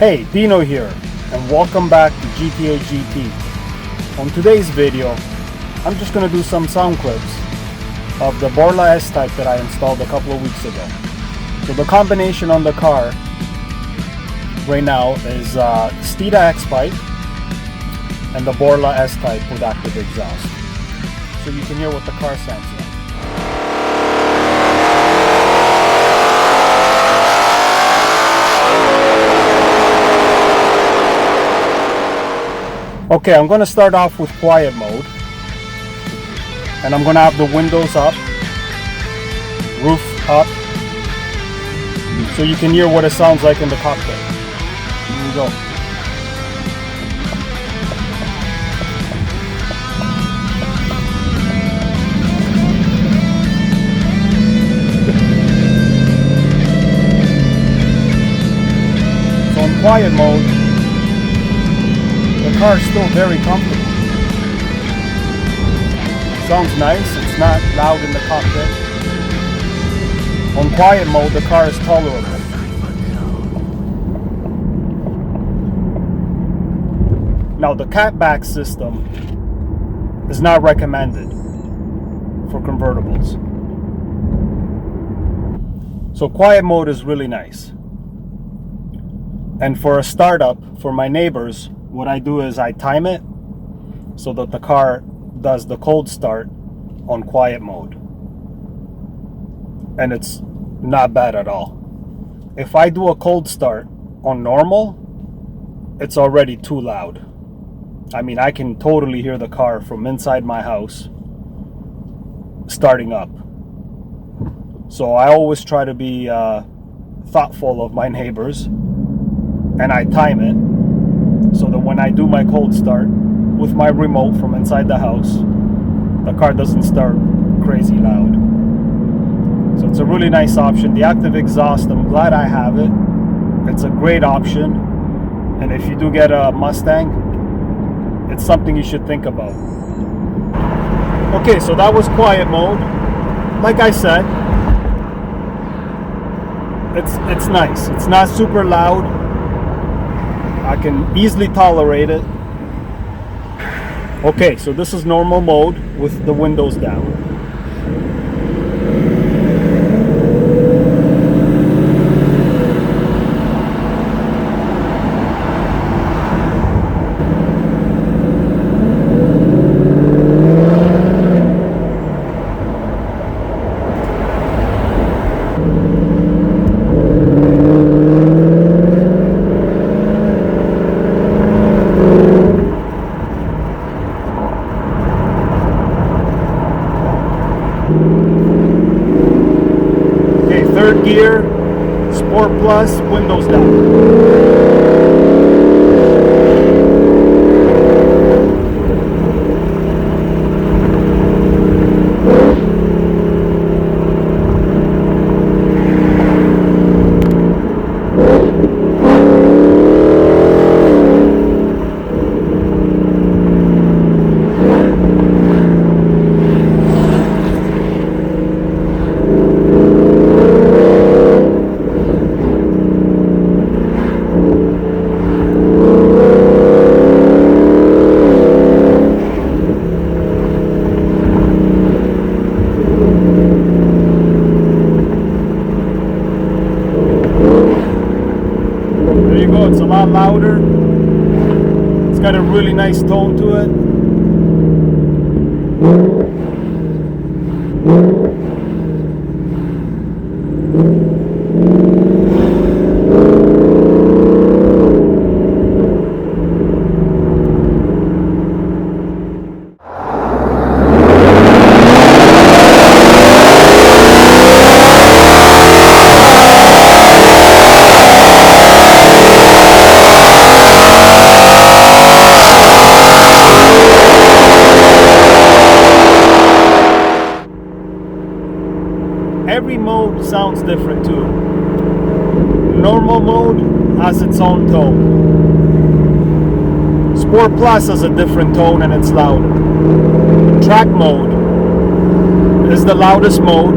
Hey, Dino here, and welcome back to GTA GT. On today's video, I'm just going to do some sound clips of the Borla S-Type that I installed a couple of weeks ago. So the combination on the car right now is Steeda X-Pipe and the Borla S-Type with active exhaust. So you can hear what the car sounds like. Okay, I'm going to start off with quiet mode, and I'm going to have the windows up, roof up, so you can hear what it sounds like in the cockpit. Here we go. So in quiet mode, the car is still very comfortable. Sounds nice, it's not loud in the cockpit. On quiet mode, the car is tolerable. Now, the catback system is not recommended for convertibles. So quiet mode is really nice. And for a startup, for my neighbors, what I do is I time it so that the car does the cold start on quiet mode. And it's not bad at all. If I do a cold start on normal, it's already too loud. I mean, I can totally hear the car from inside my house starting up. So I always try to be thoughtful of my neighbors, and I time it so that when I do my cold start with my remote from inside the house, the car doesn't start crazy loud. So it's a really nice option. The active exhaust, I'm glad I have it. It's a great option. And if you do get a Mustang, it's something you should think about. Okay, so that was quiet mode. Like I said, it's nice. It's not super loud. I can easily tolerate it. Okay, so this is normal mode with the windows down. Okay, third gear, Sport Plus, windows down. It's a lot louder. It's got a really nice tone to it. Every mode sounds different too. Normal mode has its own tone. Sport Plus has a different tone and it's louder. Track mode This is the loudest mode,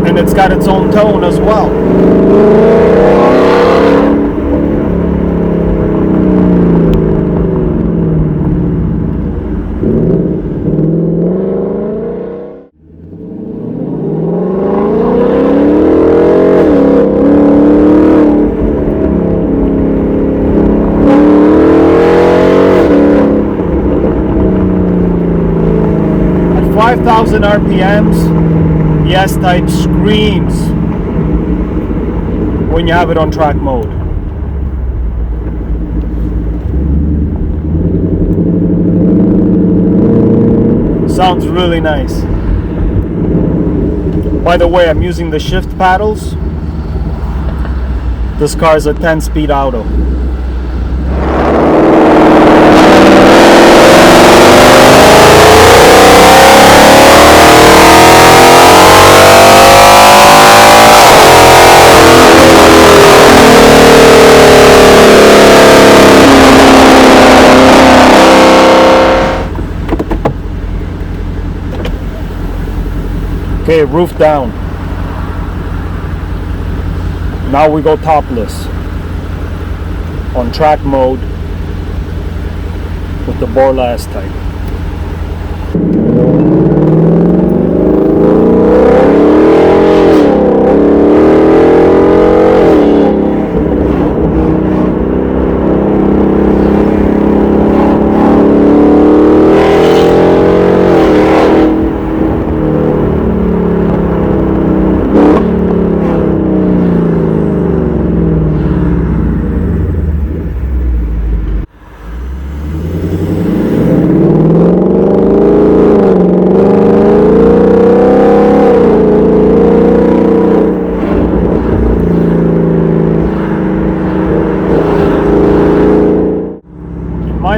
and it's got its own tone as well. 5,000 RPMs, the S-Type screams when you have it on track mode. Sounds really nice. By the way, I'm using the shift paddles. This car is a 10-speed auto. Okay, roof down. Now we go topless on track mode with the Borla S-Type.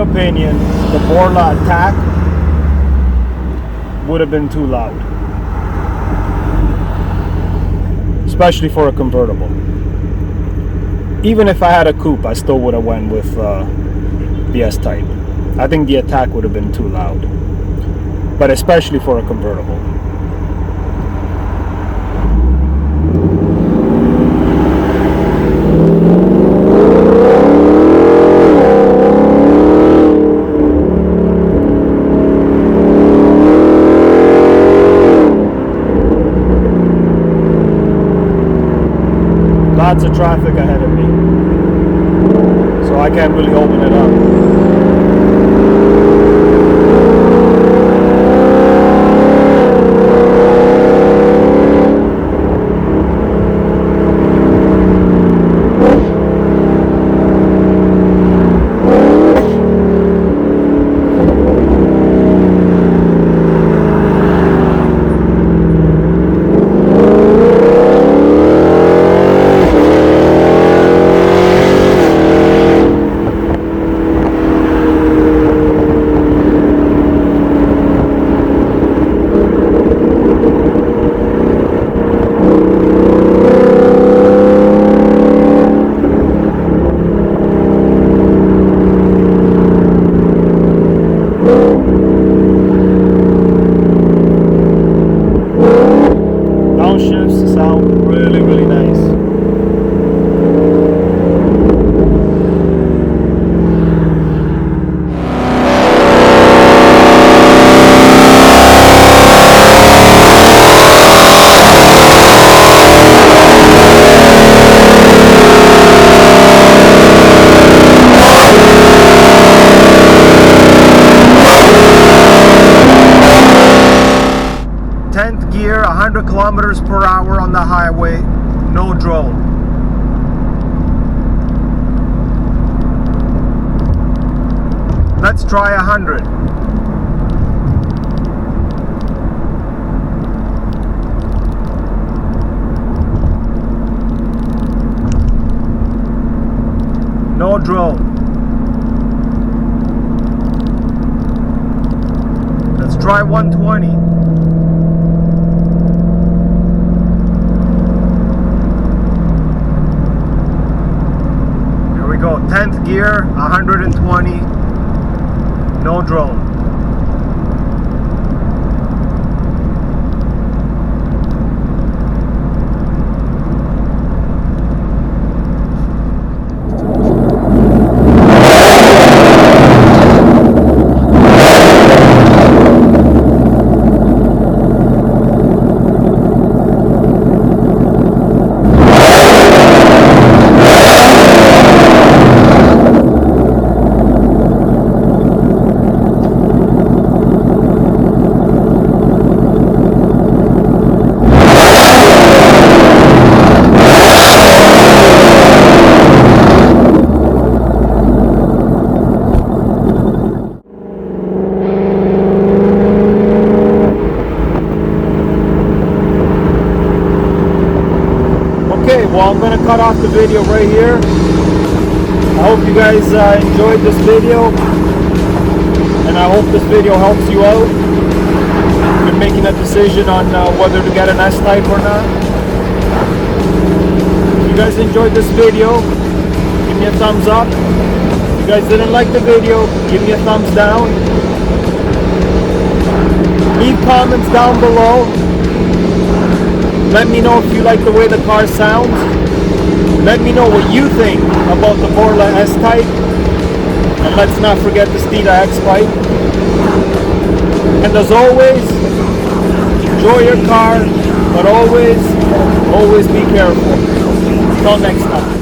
Opinion, the Borla Attack would have been too loud, especially for a convertible. Even if I had a coupe, I still would have went with the S-Type. I think the Attack would have been too loud, but especially for a convertible. Lots of traffic ahead of me, so I can't really open it up. Downshifts sound really, really nice. Gear, 100 kilometers per hour on the highway, no drone. Let's try 100. No drone. Let's try 120. Go 10th gear, 120, no drone. hope you guys enjoyed this video, and I hope this video helps you out. You're making a decision on whether to get an S-Type or not. If you guys enjoyed this video, give me a thumbs up. If you guys didn't like the video, give me a thumbs down. Leave comments down below. Let me know if you like the way the car sounds. Let me know what you think about the Borla S-Type. And let's not forget the Steeda X-Pipe. And as always, enjoy your car, but always be careful. Until next time.